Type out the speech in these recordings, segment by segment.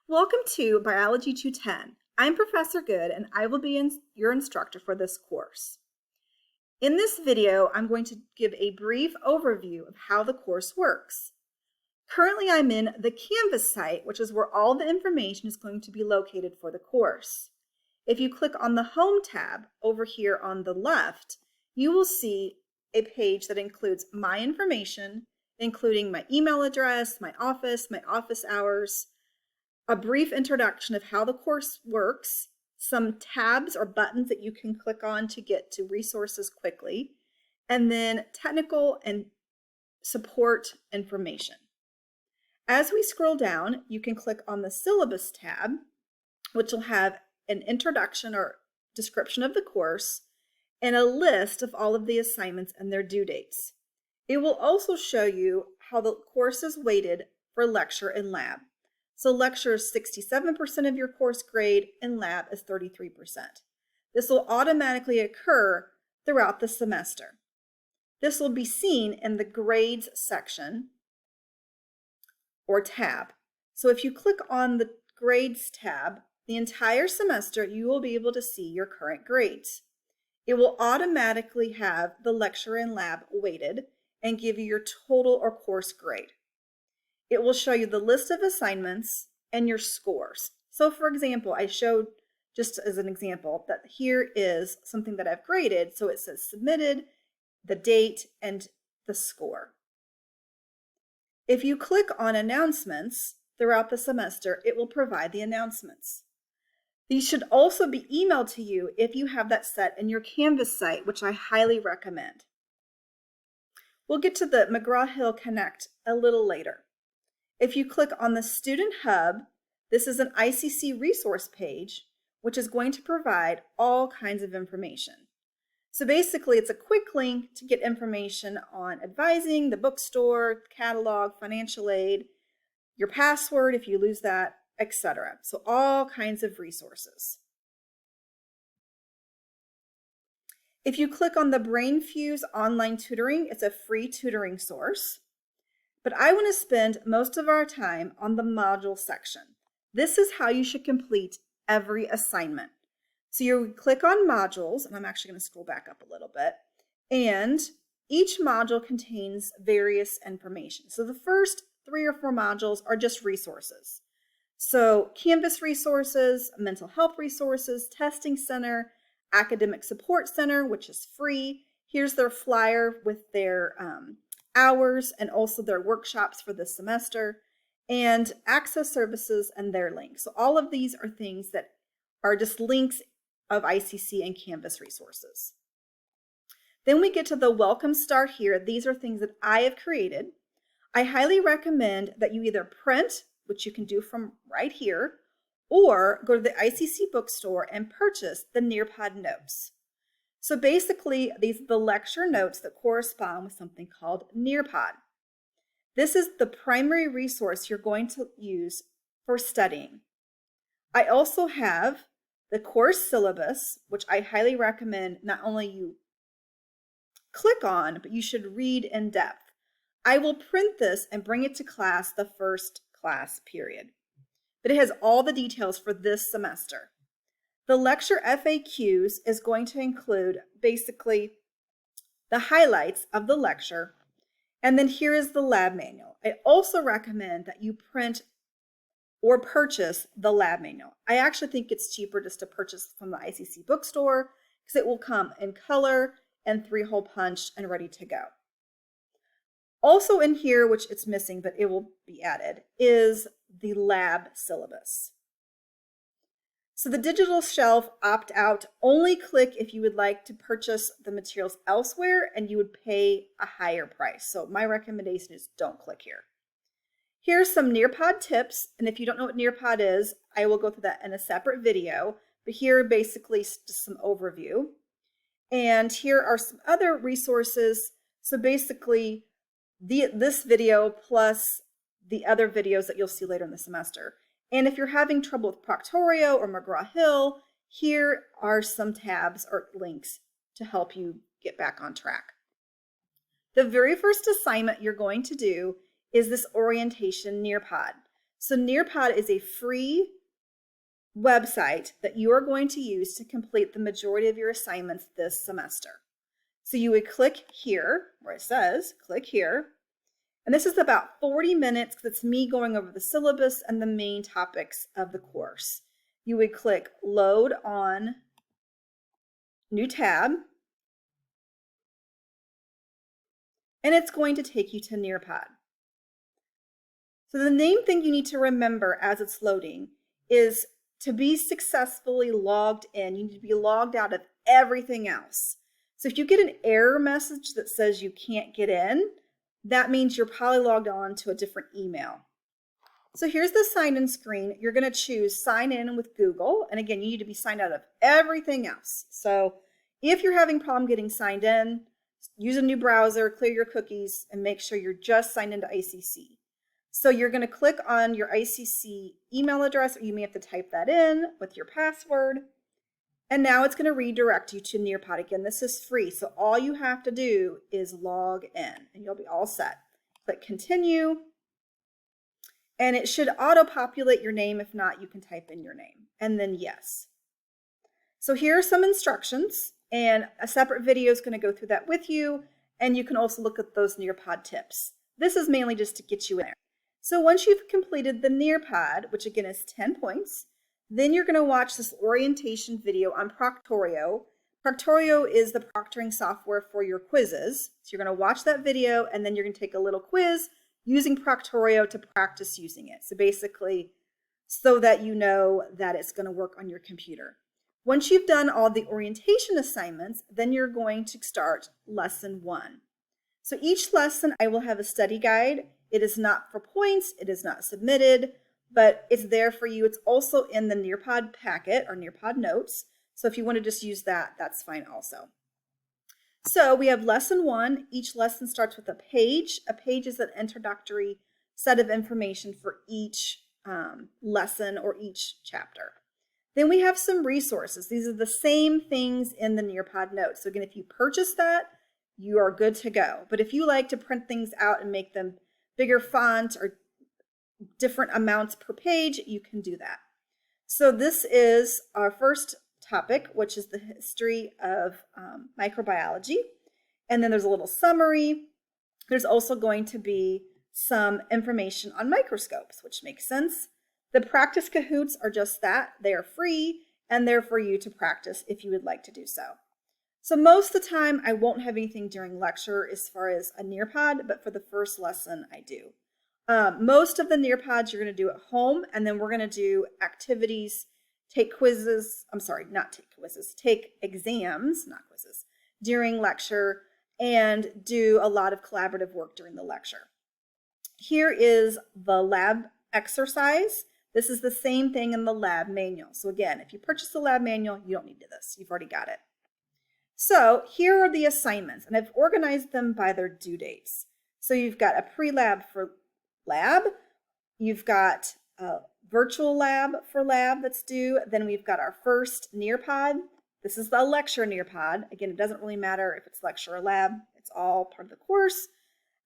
Welcome to Biology 210. I'm Professor Good and I will be your instructor for this course. In this video, I'm going to give a brief overview of how the course works. Currently, I'm in the Canvas site, which is where all the information is going to be located for the course. If you click on the Home tab over here on the left, you will see a page that includes my information, including my email address, my office hours, a brief introduction of how the course works, some tabs or buttons that you can click on to get to resources quickly, and then technical and support information. As we scroll down, you can click on the Syllabus tab, which will have an introduction or description of the course and a list of all of the assignments and their due dates. It will also show you how the course is weighted for lecture and lab. So lecture is 67% of your course grade and lab is 33%. This will automatically occur throughout the semester. This will be seen in the grades section or tab. So if you click on the grades tab, the entire semester you will be able to see your current grades. It will automatically have the lecture and lab weighted and give you your total or course grade. It will show you the list of assignments and your scores. So for example, I showed just as an example that here is something that I've graded. So it says submitted, the date, and the score. If you click on announcements throughout the semester, it will provide the announcements. These should also be emailed to you if you have that set in your Canvas site, which I highly recommend. We'll get to the McGraw-Hill Connect a little later. If you click on the Student Hub, this is an ICC resource page, which is going to provide all kinds of information. So basically, it's a quick link to get information on advising, the bookstore, catalog, financial aid, your password if you lose that, etc. So all kinds of resources. If you click on the BrainFuse online tutoring, it's a free tutoring source. But I want to spend most of our time on the module section. This is how you should complete every assignment. So you click on modules, and I'm actually going to scroll back up a little bit, and each module contains various information. So the first 3 or 4 modules are just resources. So Canvas resources, mental health resources, testing center, academic support center, which is free. Here's their flyer with their hours and also their workshops for the semester, and access services and their links. So all of these are things that are just links of ICC and Canvas resources. Then we get to the welcome start here. These are things that I have created. I highly recommend that you either print, which you can do from right here, or go to the ICC bookstore and purchase the Nearpod notes. So basically, these are the lecture notes that correspond with something called Nearpod. This is the primary resource you're going to use for studying. I also have the course syllabus, which I highly recommend not only you click on, but you should read in depth. I will print this and bring it to class the first class period. But it has all the details for this semester. The lecture FAQs is going to include basically the highlights of the lecture, and then here is the lab manual. I also recommend that you print or purchase the lab manual. I actually think it's cheaper just to purchase from the ICC bookstore because it will come in color and 3-hole punched and ready to go. Also in here, which it's missing, but it will be added, is the lab syllabus. So the digital shelf opt-out, only click if you would like to purchase the materials elsewhere and you would pay a higher price. So my recommendation is don't click here. Here's some Nearpod tips, and if you don't know what Nearpod is, I will go through that in a separate video, but here basically just some overview. And here are some other resources. So basically this video plus the other videos that you'll see later in the semester. And if you're having trouble with Proctorio or McGraw-Hill, here are some tabs or links to help you get back on track. The very first assignment you're going to do is this orientation Nearpod. So Nearpod is a free website that you are going to use to complete the majority of your assignments this semester. So you would click here where it says, click here. And this is about 40 minutes because it's me going over the syllabus and the main topics of the course. You would click load on new tab. And it's going to take you to Nearpod. So the main thing you need to remember as it's loading is to be successfully logged in, you need to be logged out of everything else. So if you get an error message that says you can't get in, that means you're probably logged on to a different email. So here's the sign in screen. You're going to choose sign in with Google. And again, you need to be signed out of everything else. So if you're having a problem getting signed in, use a new browser, clear your cookies, and make sure you're just signed into ICC. So you're going to click on your ICC email address, or you may have to type that in with your password. And now it's going to redirect you to Nearpod. Again, this is free, so all you have to do is log in, and you'll be all set. Click continue, and it should auto-populate your name. If not, you can type in your name, and then yes. So here are some instructions, and a separate video is going to go through that with you, and you can also look at those Nearpod tips. This is mainly just to get you in there. So once you've completed the Nearpod, which again is 10 points, then you're going to watch this orientation video on Proctorio. Proctorio is the proctoring software for your quizzes. So you're going to watch that video, and then you're going to take a little quiz using Proctorio to practice using it. So basically, so that you know that it's going to work on your computer. Once you've done all the orientation assignments, then you're going to start lesson 1. So each lesson I will have a study guide. It is not for points, it is not submitted, but it's there for you. It's also in the Nearpod packet or Nearpod notes. So if you want to just use that, that's fine also. So we have lesson 1. Each lesson starts with a page. A page is an introductory set of information for each lesson or each chapter. Then we have some resources. These are the same things in the Nearpod notes. So again, if you purchase that, you are good to go. But if you like to print things out and make them bigger font or different amounts per page, you can do that. So this is our first topic, which is the history of microbiology. And then there's a little summary. There's also going to be some information on microscopes, which makes sense. The practice Kahoots are just that. They are free, and they're for you to practice if you would like to do so. So most of the time, I won't have anything during lecture as far as a Nearpod, but for the first lesson, I do. Most of the Nearpods you're going to do at home, and then we're going to do activities, take quizzes, take exams, not quizzes, during lecture, and do a lot of collaborative work during the lecture. Here is the lab exercise. This is the same thing in the lab manual. So again, if you purchase the lab manual, you don't need this. You've already got it. So here are the assignments, and I've organized them by their due dates. So you've got a pre-lab for lab, you've got a virtual lab for lab that's due, then we've got our first Nearpod. This is the lecture Nearpod. Again, it doesn't really matter if it's lecture or lab, it's all part of the course.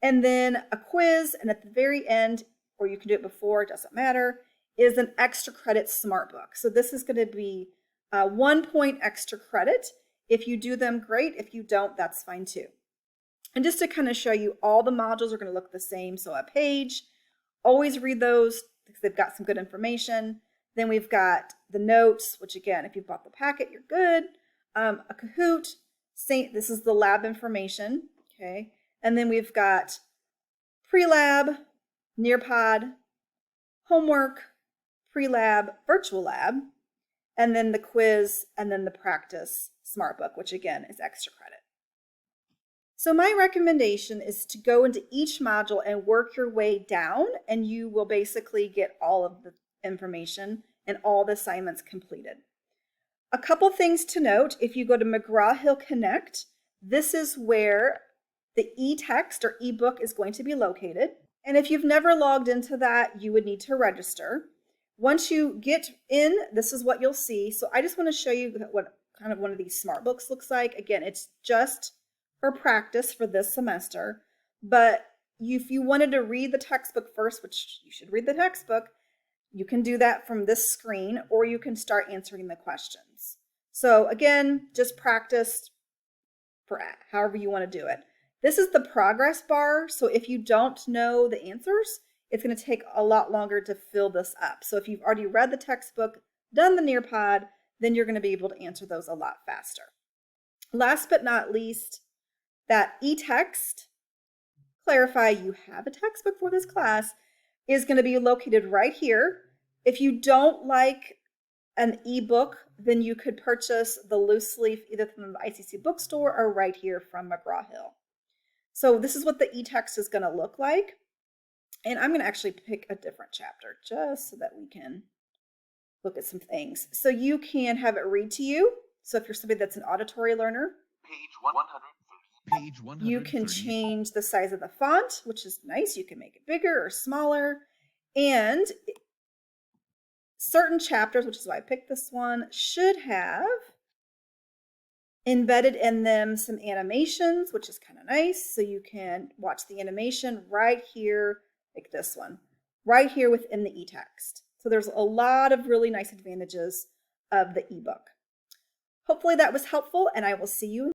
And then a quiz, and at the very end, or you can do it before, it doesn't matter, is an extra credit smart book. So this is going to be 1 point extra credit. If you do them, great. If you don't, that's fine too. And just to kind of show you, all the modules are going to look the same. So a page, always read those because they've got some good information. Then we've got the notes, which again, if you bought the packet, you're good. A Kahoot, this is the lab information, okay? And then we've got pre-lab, Nearpod, homework, pre-lab, virtual lab, and then the quiz, and then the practice smart book, which again is extra credit. So my recommendation is to go into each module and work your way down, and you will basically get all of the information and all the assignments completed. A couple things to note: if you go to McGraw-Hill Connect, this is where the e-text or e-book is going to be located. And if you've never logged into that, you would need to register. Once you get in, this is what you'll see. So I just want to show you what kind of one of these smart books looks like. Again, it's just for practice for this semester. But if you wanted to read the textbook first, which you should read the textbook, You can do that from this screen, or you can start answering the questions. So again, just practice for however you want to do it. This is the progress bar. So if you don't know the answers, it's going to take a lot longer to fill this up. So if you've already read the textbook, done the Nearpod, then you're going to be able to answer those a lot faster. Last but not least, that e-text, clarify you have a textbook for this class, is going to be located right here. If you don't like an ebook, then you could purchase the loose leaf either from the ICC bookstore or right here from McGraw-Hill. So this is what the e-text is going to look like. And I'm going to actually pick a different chapter just so that we can look at some things. So you can have it read to you. So if you're somebody that's an auditory learner, Page 130. You can change the size of the font, which is nice. You can make it bigger or smaller. And certain chapters, which is why I picked this one, should have embedded in them some animations, which is kind of nice. So you can watch the animation right here, like this one, right here within the e-text. So there's a lot of really nice advantages of the ebook. Hopefully that was helpful, and I will see you